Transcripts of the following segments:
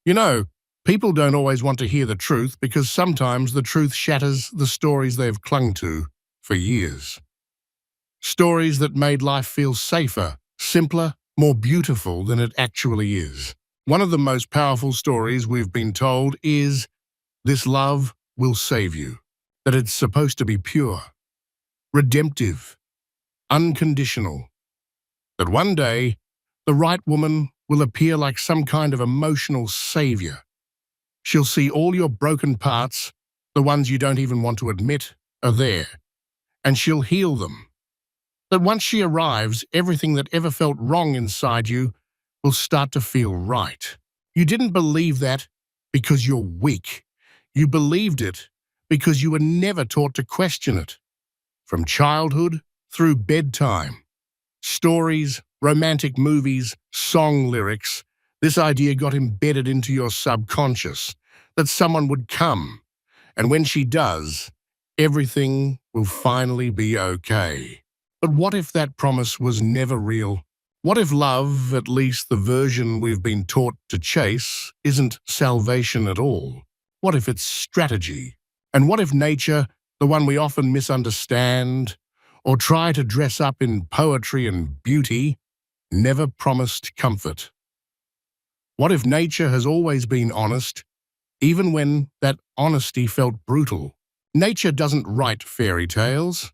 You know, people don't always want to hear the truth because sometimes the truth shatters the stories they've clung to for years. Stories that made life feel safer, simpler, more beautiful than it actually is. One of the most powerful stories we've been told is this love will save you, that it's supposed to be pure, redemptive, unconditional, that one day the right woman will appear like some kind of emotional savior. She'll see all your broken parts, the ones you don't even want to admit are there, and she'll heal them. That once she arrives, everything that ever felt wrong inside you will start to feel right. You didn't believe that because you're weak. You believed it because you were never taught to question it. From childhood through bedtime, stories, romantic movies, song lyrics, this idea got embedded into your subconscious that someone would come, and when she does, everything will finally be okay. But what if that promise was never real? What if love, at least the version we've been taught to chase, isn't salvation at all? What if it's strategy? And what if nature, the one we often misunderstand or try to dress up in poetry and beauty, never promised comfort? What if nature has always been honest, even when that honesty felt brutal? Nature doesn't write fairy tales.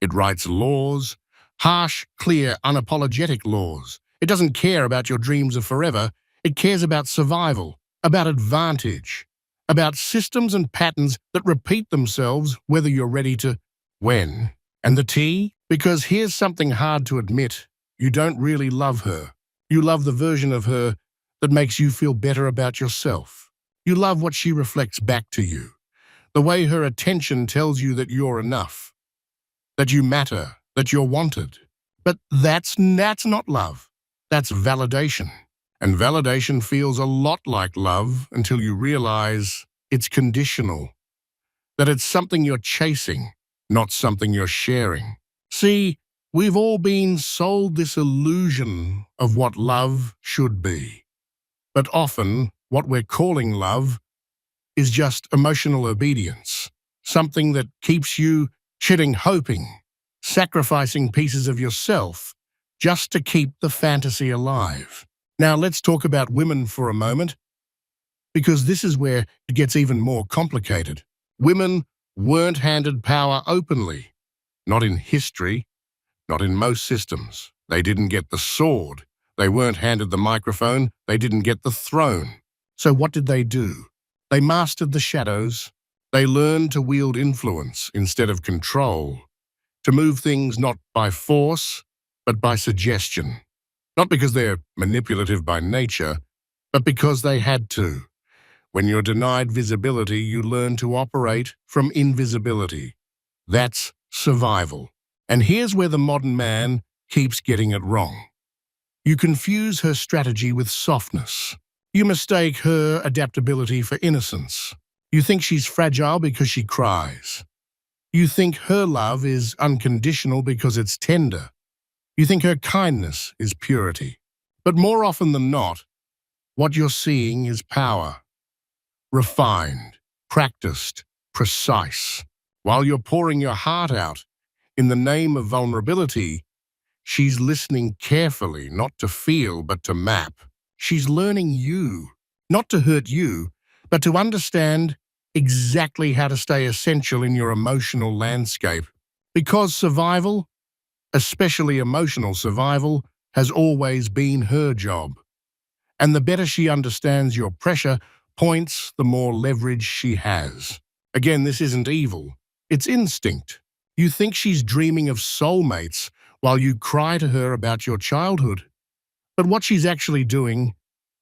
It writes laws, harsh, clear, unapologetic laws. It doesn't care about your dreams of forever. It cares about survival, about advantage, about systems and patterns that repeat themselves whether you're ready to when. And the T? Because here's something hard to admit. You don't really love her. You love the version of her that makes you feel better about yourself. You love what she reflects back to you, the way her attention tells you that you're enough, that you matter, that you're wanted. But that's not love. That's validation. And validation feels a lot like love until you realize it's conditional, that it's something you're chasing, not something you're sharing. See, we've all been sold this illusion of what love should be. But often, what we're calling love is just emotional obedience, something that keeps you hoping, sacrificing pieces of yourself just to keep the fantasy alive. Now let's talk about women for a moment, because this is where it gets even more complicated. Women weren't handed power openly, not in history, not in most systems. They didn't get the sword. They weren't handed the microphone. They didn't get the throne. So what did they do? They mastered the shadows. They learned to wield influence instead of control, to move things not by force, but by suggestion. Not because they're manipulative by nature, but because they had to. When you're denied visibility, you learn to operate from invisibility. That's survival. And here's where the modern man keeps getting it wrong. You confuse her strategy with softness. You mistake her adaptability for innocence. You think she's fragile because she cries. You think her love is unconditional because it's tender. You think her kindness is purity. But more often than not, what you're seeing is power. Refined, practiced, precise. While you're pouring your heart out in the name of vulnerability, she's listening carefully, not to feel, but to map. She's learning you, not to hurt you, but to understand exactly how to stay essential in your emotional landscape. Because survival, especially emotional survival, has always been her job. And the better she understands your pressure points, the more leverage she has. Again, this isn't evil. It's instinct. You think she's dreaming of soulmates while you cry to her about your childhood. But what she's actually doing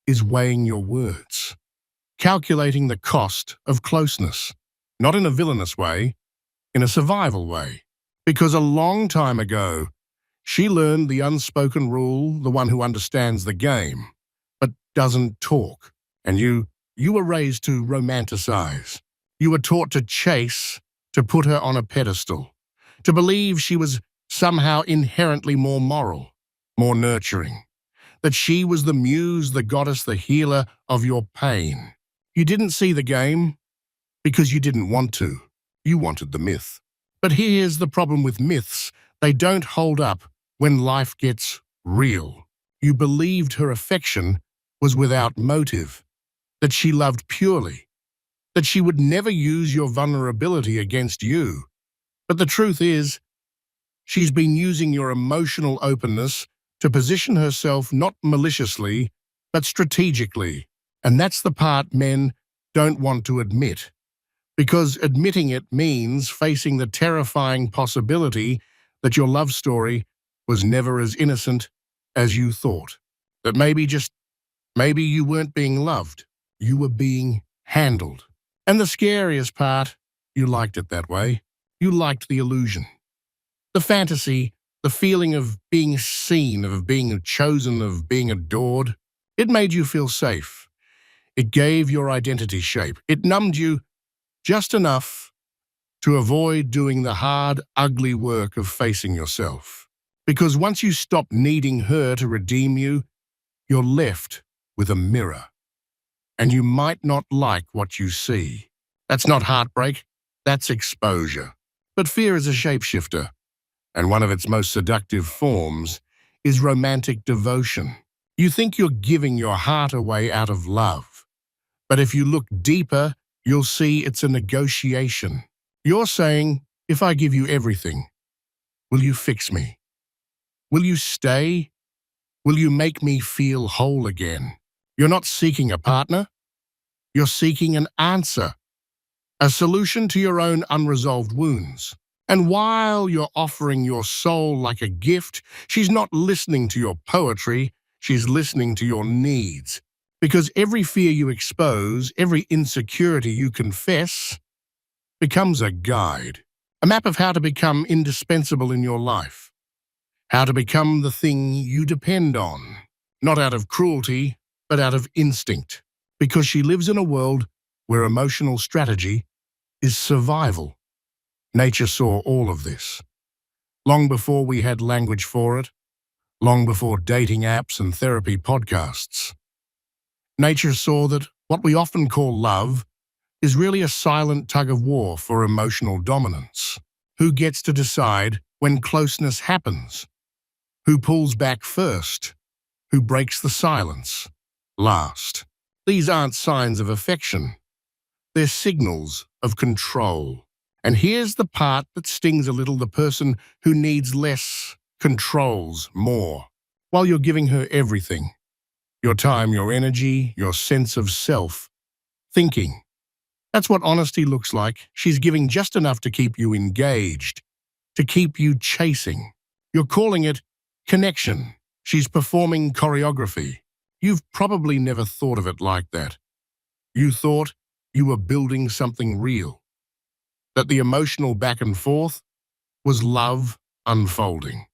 is weighing your words, calculating the cost of closeness, not in a villainous way, in a survival way. Because a long time ago, she learned the unspoken rule, the one who understands the game, but doesn't talk. And you were raised to romanticize. You were taught to chase, to put her on a pedestal, to believe she was somehow inherently more moral, more nurturing. that she was the muse, the goddess, the healer of your pain. You didn't see the game because you didn't want to. You wanted the myth. But here's the problem with myths. They don't hold up when life gets real. You believed her affection was without motive, that she loved purely, that she would never use your vulnerability against you. But the truth is, she's been using your emotional openness to position herself not maliciously, but strategically. And that's the part men don't want to admit, because admitting it means facing the terrifying possibility that your love story was never as innocent as you thought. That maybe you weren't being loved, you were being handled. And the scariest part, you liked it that way. You liked the illusion. The fantasy, the feeling of being seen, of being chosen, of being adored. It made you feel safe. It gave your identity shape. It numbed you just enough to avoid doing the hard, ugly work of facing yourself. Because once you stop needing her to redeem you, you're left with a mirror. And you might not like what you see. That's not heartbreak, that's exposure. But fear is a shapeshifter, and one of its most seductive forms is romantic devotion. You think you're giving your heart away out of love. But if you look deeper, you'll see it's a negotiation. You're saying, if I give you everything, will you fix me? Will you stay? Will you make me feel whole again? You're not seeking a partner. You're seeking an answer, a solution to your own unresolved wounds. And while you're offering your soul like a gift, she's not listening to your poetry, she's listening to your needs. Because every fear you expose, every insecurity you confess, becomes a guide, a map of how to become indispensable in your life, how to become the thing you depend on, not out of cruelty, but out of instinct. Because she lives in a world where emotional strategy is survival. Nature saw all of this. Long before we had language for it, long before dating apps and therapy podcasts. Nature saw that what we often call love is really a silent tug-of-war for emotional dominance. Who gets to decide when closeness happens? Who pulls back first? Who breaks the silence last? These aren't signs of affection. They're signals of control. And here's the part that stings a little: the person who needs less controls more. While you're giving her everything, your time, your energy, your sense of self, thinking. That's what honesty looks like. She's giving just enough to keep you engaged, to keep you chasing. You're calling it connection. She's performing choreography. You've probably never thought of it like that. You thought you were building something real, that the emotional back and forth was love unfolding.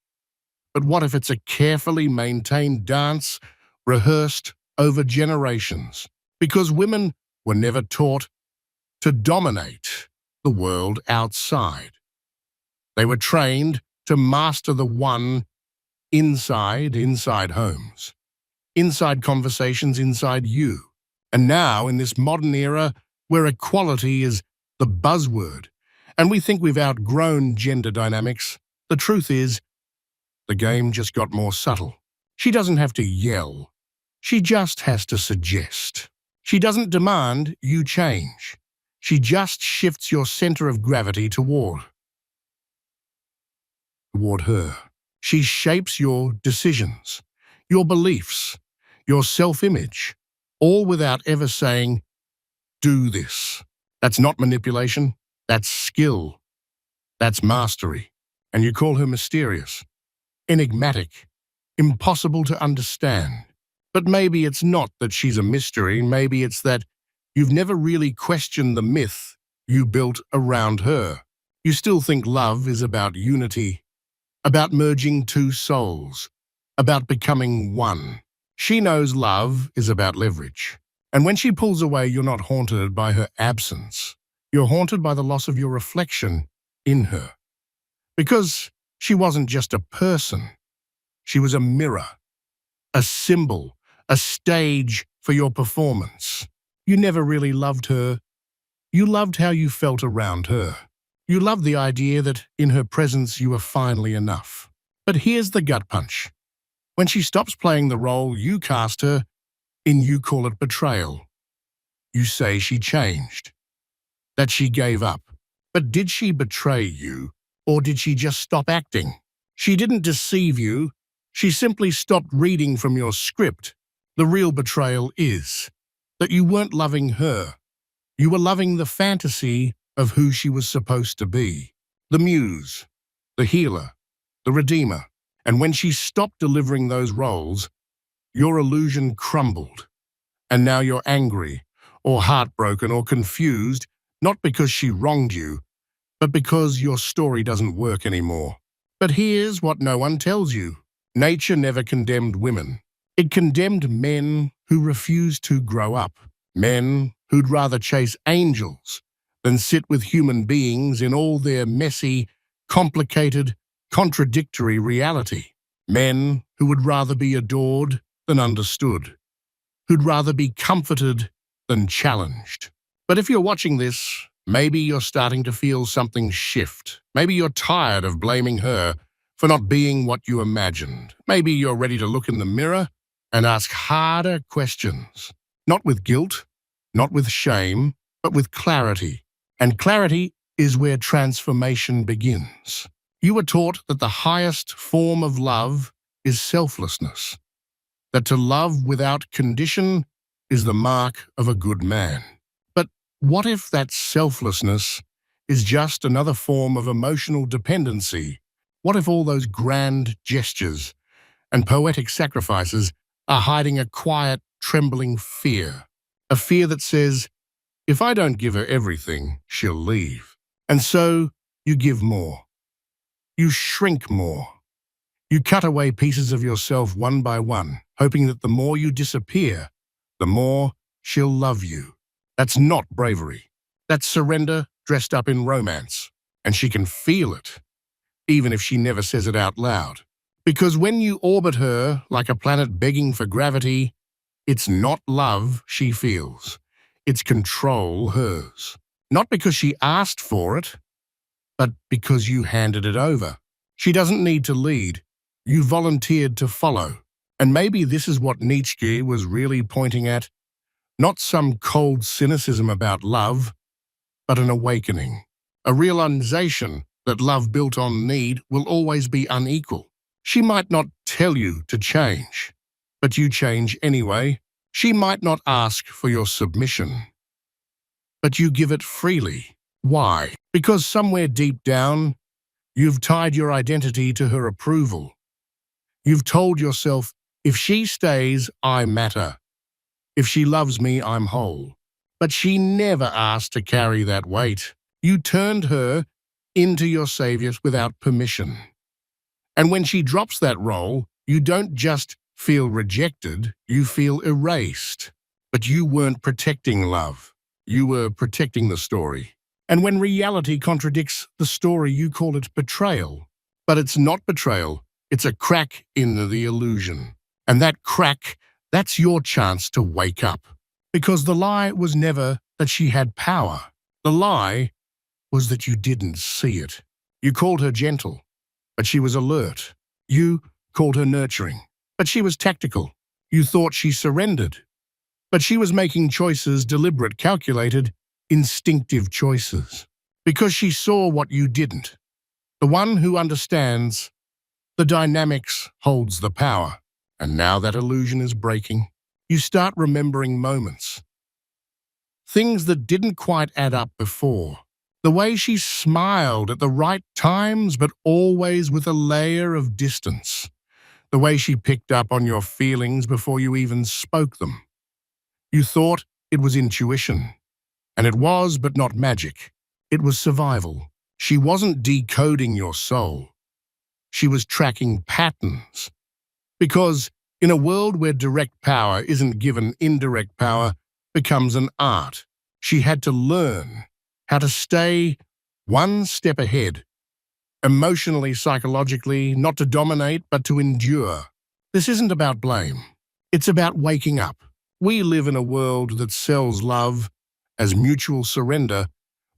But what if it's a carefully maintained dance, rehearsed over generations? Because women were never taught to dominate the world outside. They were trained to master the one inside homes, inside conversations, inside you. And now, in this modern era where equality is the buzzword, and we think we've outgrown gender dynamics, the truth is, the game just got more subtle. She doesn't have to yell. She just has to suggest. She doesn't demand you change. She just shifts your center of gravity toward her. She shapes your decisions, your beliefs, your self-image, all without ever saying, do this. That's not manipulation. That's skill. That's mastery. And you call her mysterious, enigmatic, impossible to understand. But maybe it's not that she's a mystery. Maybe it's that you've never really questioned the myth you built around her. You still think love is about unity, about merging two souls, about becoming one. She knows love is about leverage. And when she pulls away, you're not haunted by her absence. You're haunted by the loss of your reflection in her. Because she wasn't just a person. She was a mirror. a symbol, a stage for your performance. You never really loved her. You loved how you felt around her. You loved the idea that in her presence you were finally enough. But here's the gut punch. When she stops playing the role you cast her in, you call it betrayal. You say she changed, that she gave up. But did she betray you, or did she just stop acting? She didn't deceive you. She simply stopped reading from your script. The real betrayal is that you weren't loving her. You were loving the fantasy of who she was supposed to be. The muse, the healer, the redeemer. And when she stopped delivering those roles, your illusion crumbled. And now you're angry, or heartbroken, or confused, not because she wronged you, but because your story doesn't work anymore. But here's what no one tells you. Nature never condemned women. It condemned men who refused to grow up. Men who'd rather chase angels than sit with human beings in all their messy, complicated, contradictory reality. Men who would rather be adored than understood. Who'd rather be comforted than challenged. But if you're watching this, maybe you're starting to feel something shift. Maybe you're tired of blaming her for not being what you imagined. Maybe you're ready to look in the mirror and ask harder questions. Not with guilt, not with shame, but with clarity. And clarity is where transformation begins. You were taught that the highest form of love is selflessness. That to love without condition is the mark of a good man. But what if that selflessness is just another form of emotional dependency? What if all those grand gestures and poetic sacrifices are hiding a quiet, trembling fear? A fear that says, if I don't give her everything, she'll leave. And so you give more. You shrink more. You cut away pieces of yourself one by one, hoping that the more you disappear, the more she'll love you. That's not bravery. That's surrender dressed up in romance. And she can feel it, even if she never says it out loud. Because when you orbit her like a planet begging for gravity, it's not love she feels. It's control hers. Not because she asked for it, but because you handed it over. She doesn't need to lead. You volunteered to follow. And maybe this is what Nietzsche was really pointing at. Not some cold cynicism about love, but an awakening. A realization that love built on need will always be unequal. She might not tell you to change, but you change anyway. She might not ask for your submission, but you give it freely. Why? Because somewhere deep down, you've tied your identity to her approval. You've told yourself, if she stays, I matter. If she loves me, I'm whole. But she never asked to carry that weight. You turned her into your savior without permission. And when she drops that role, you don't just feel rejected, you feel erased. But you weren't protecting love. You were protecting the story. And when reality contradicts the story, you call it betrayal. But it's not betrayal. It's a crack in the illusion. And that crack, that's your chance to wake up. Because the lie was never that she had power. The lie was that you didn't see it. You called her gentle, but she was alert. You called her nurturing, but she was tactical. You thought she surrendered, but she was making choices, deliberate, calculated, instinctive choices. Because she saw what you didn't. The one who understands the dynamics holds the power. And now that illusion is breaking. You start remembering moments. Things that didn't quite add up before. The way she smiled at the right times, but always with a layer of distance. The way she picked up on your feelings before you even spoke them. You thought it was intuition. And it was, but not magic. It was survival. She wasn't decoding your soul. She was tracking patterns. Because in a world where direct power isn't given, indirect power becomes an art. She had to learn how to stay one step ahead, emotionally, psychologically, not to dominate, but to endure. This isn't about blame. It's about waking up. We live in a world that sells love as mutual surrender,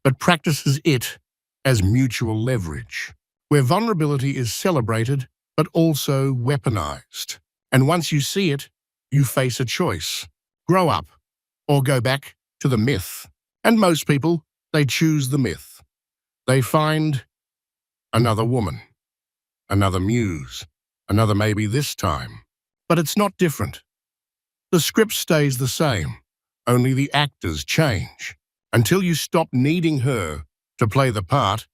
but practices it as mutual leverage, where vulnerability is celebrated but also weaponized. And once you see it, you face a choice. Grow up or go back to the myth. And most people, they choose the myth. They find another woman, another muse, another maybe this time. But it's not different. The script stays the same, only the actors change. Until you stop needing her to play the part,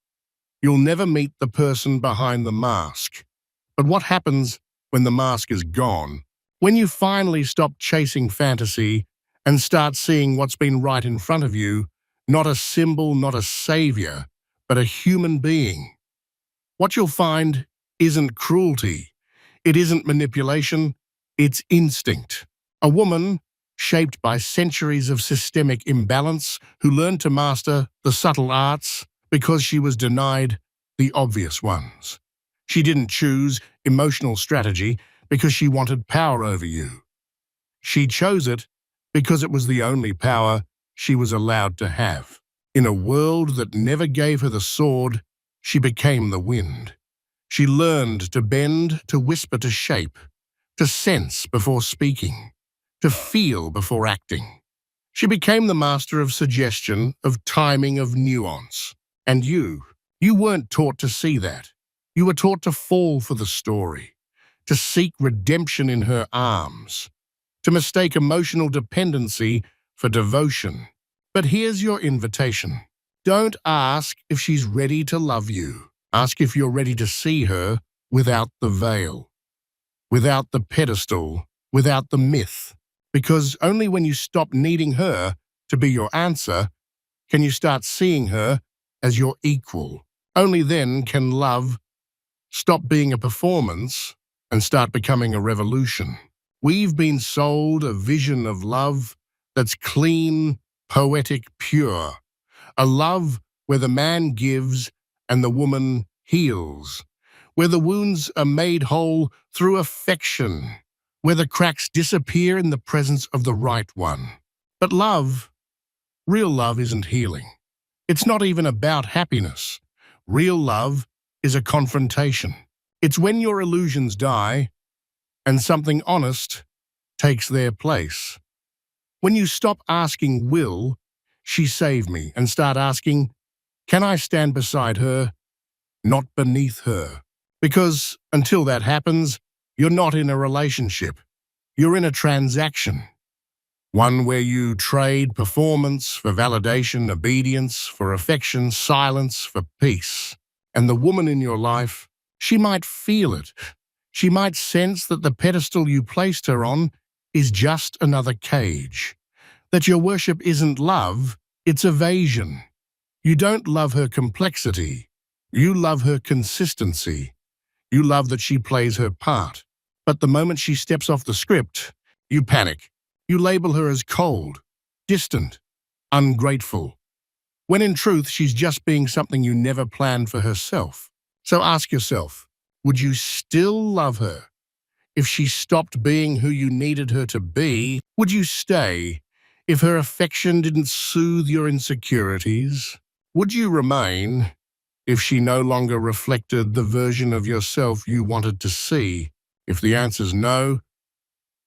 you'll never meet the person behind the mask. But what happens when the mask is gone? When you finally stop chasing fantasy and start seeing what's been right in front of you, not a symbol, not a savior, but a human being. What you'll find isn't cruelty. It isn't manipulation. It's instinct. A woman shaped by centuries of systemic imbalance who learned to master the subtle arts because she was denied the obvious ones. She didn't choose emotional strategy because she wanted power over you. She chose it because it was the only power she was allowed to have. In a world that never gave her the sword, she became the wind. She learned to bend, to whisper, to shape, to sense before speaking, to feel before acting. She became the master of suggestion, of timing, of nuance. And you weren't taught to see that. You were taught to fall for the story, to seek redemption in her arms, to mistake emotional dependency for devotion. But here's your invitation. Don't ask if she's ready to love you. Ask if you're ready to see her without the veil, without the pedestal, without the myth. Because only when you stop needing her to be your answer can you start seeing her as your equal. Only then can love stop being a performance and start becoming a revolution. We've been sold a vision of love that's clean, poetic, pure. A love where the man gives and the woman heals, where the wounds are made whole through affection, where the cracks disappear in the presence of the right one. But love, real love isn't healing. It's not even about happiness. Real love is a confrontation. It's when your illusions die and something honest takes their place. When you stop asking, will she save me, and start asking, can I stand beside her, not beneath her? Because until that happens, you're not in a relationship. You're in a transaction. One where you trade performance for validation, obedience for affection, silence for peace. And the woman in your life, she might feel it. She might sense that the pedestal you placed her on is just another cage. That your worship isn't love, it's evasion. You don't love her complexity. You love her consistency. You love that she plays her part. But the moment she steps off the script, you panic. You label her as cold, distant, ungrateful, when in truth she's just being something you never planned for herself. So ask yourself, would you still love her if she stopped being who you needed her to be? Would you stay if her affection didn't soothe your insecurities? Would you remain if she no longer reflected the version of yourself you wanted to see? If the answer's no,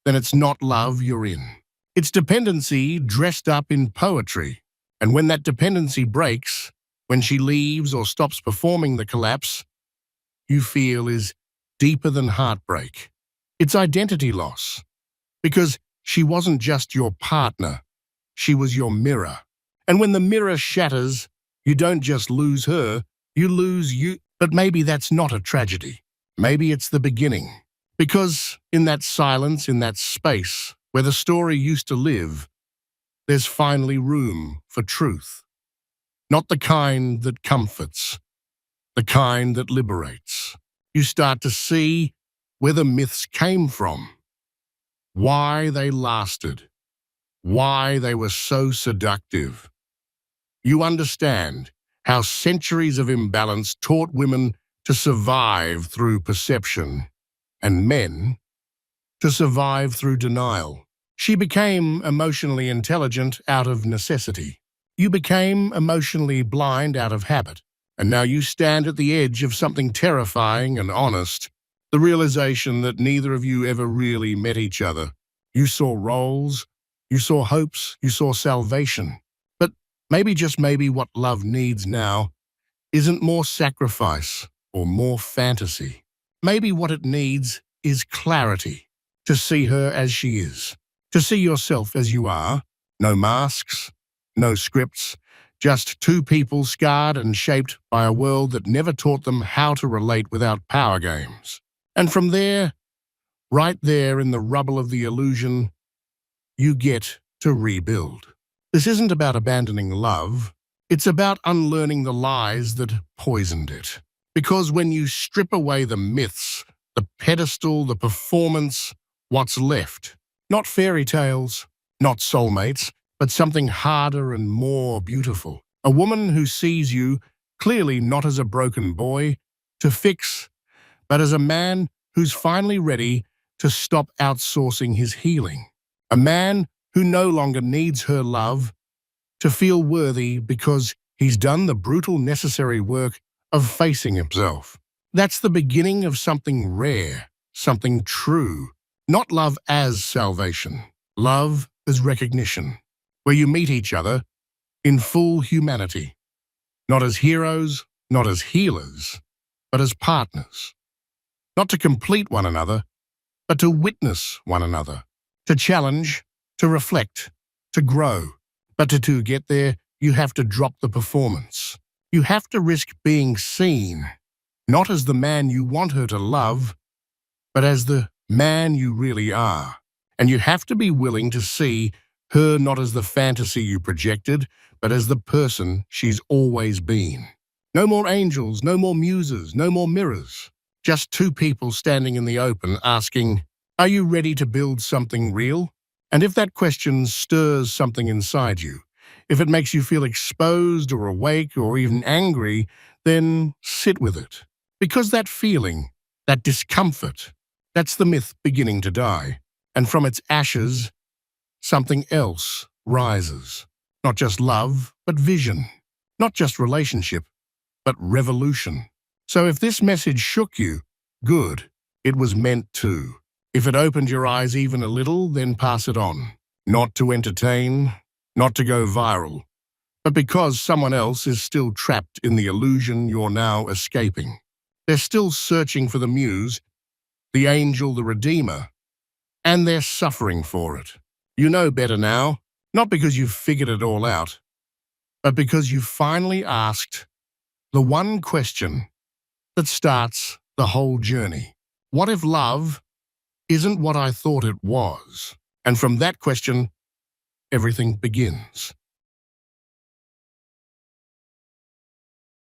then it's not love you're in. It's dependency dressed up in poetry. And when that dependency breaks, when she leaves or stops performing, the collapse you feel is deeper than heartbreak. It's identity loss. Because she wasn't just your partner, she was your mirror. And when the mirror shatters, you don't just lose her, you lose you. But maybe that's not a tragedy. Maybe it's the beginning. Because in that silence, in that space where the story used to live, there's finally room for truth. Not the kind that comforts, the kind that liberates. You start to see where the myths came from, why they lasted, why they were so seductive. You understand how centuries of imbalance taught women to survive through perception, and men to survive through denial. She became emotionally intelligent out of necessity. You became emotionally blind out of habit. And now you stand at the edge of something terrifying and honest, the realization that neither of you ever really met each other. You saw roles, you saw hopes, you saw salvation. But maybe, just maybe, what love needs now isn't more sacrifice or more fantasy. Maybe what it needs is clarity, to see her as she is, to see yourself as you are. No masks, no scripts, just two people scarred and shaped by a world that never taught them how to relate without power games. And from there, right there in the rubble of the illusion, you get to rebuild. This isn't about abandoning love. It's about unlearning the lies that poisoned it. Because when you strip away the myths, the pedestal, the performance, what's left? Not fairy tales, not soulmates, but something harder and more beautiful. A woman who sees you clearly not as a broken boy to fix, but as a man who's finally ready to stop outsourcing his healing. A man who no longer needs her love to feel worthy because he's done the brutal necessary work of facing himself. That's the beginning of something rare, something true. Not love as salvation, love as recognition, where you meet each other in full humanity, not as heroes, not as healers, but as partners. Not to complete one another, but to witness one another, to challenge, to reflect, to grow. But to get there, you have to drop the performance. You have to risk being seen, not as the man you want her to love, but as the man you really are. And you have to be willing to see her not as the fantasy you projected, but as the person she's always been. No more angels, no more muses, no more mirrors. Just two people standing in the open asking, are you ready to build something real? And if that question stirs something inside you, if it makes you feel exposed or awake or even angry, then sit with it. Because that feeling, that discomfort, that's the myth beginning to die. And from its ashes, something else rises. Not just love, but vision. Not just relationship, but revolution. So if this message shook you, good, it was meant to. If it opened your eyes even a little, then pass it on. Not to entertain, not to go viral, but because someone else is still trapped in the illusion you're now escaping. They're still searching for the muse, the angel, the redeemer, and they're suffering for it. You know better now, not because you've figured it all out, but because you finally asked the one question that starts the whole journey. What if love isn't what I thought it was? And from that question, everything begins.